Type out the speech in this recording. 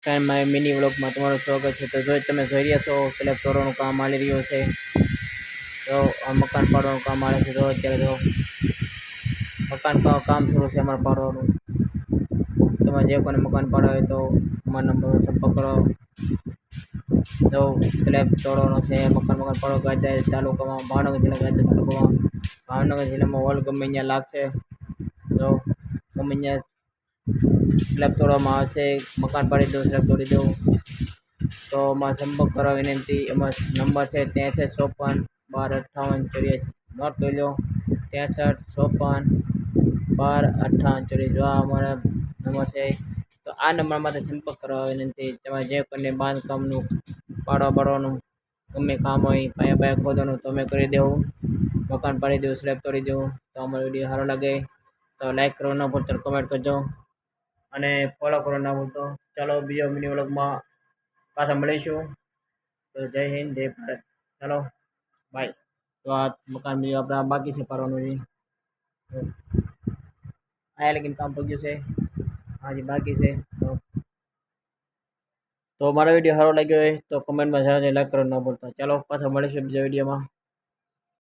Friend my mini વ્લોગમાં તમારું સ્વાગત છે। તો તમે જોઈ રહ્યા છો સ્લેબ તોડવાનું કામ ચાલી રહ્યું છે। તો આ મકાન પાડવાનું કામ ચાલે છે। તો અત્યારે જો મકાન કામ શરૂ છે અમારે પાડવાનું। તમે જે કોઈને મકાન પાડવા હોય તો અમારા નંબર પર સંપર્ક કરો। તો સ્લેબ તોડવાનો છે મકાન પાડવા ગાજે તાલુકામાં ભાવનગર જિલ્લા ગાજે તાલુકામાં ભાવનગર જિલ્લામાં હોલ ગમે ત્યાં લાગશે। તો ગમે ત્યાં સ્લેબ તોડવામાં આવશે। મકાન પાડી દો, સ્લેબ તોડી દો તો અમારો સંપર્ક કરવા વિનંતી। અમારો નંબર છે 63 54 12 58 84। નોટ કરી લો 63 54 12 58 84। જો આ અમારા નંબર છે તો આ નંબરમાંથી સંપર્ક કરવા વિનંતી। તમારે જે કોઈને બાંધકામનું પાડવાનું ગમે કામ હોય પાયા ખોદવાનું તો અમે કરી દેવું। મકાન પાડી દેવું, સ્લેબ તોડી દેવું। તો અમારો વિડીયો સારો લાગે તો લાઈક કરો, ન ભૂલતા કમેન્ટ કરજો અને ફોલો કરો ના ભૂલતો। ચાલો બીજો મિની વ્લોગમાં પાછા મળીશું। તો જય હિન્દ, જય ભારત, ચાલો બાય। તો આ મકાન બીજું આપણે બાકી છે પાડવાનું છે। આયા લેકિન કામ પગ્યું છે, હાજી બાકી છે। તો મારો વિડીયો સારો લાગ્યો હોય તો કમેન્ટમાં જણાવજો, લાઈક કરો ના ભૂલતા। ચાલો પાછા મળીશું બીજા વિડીયોમાં।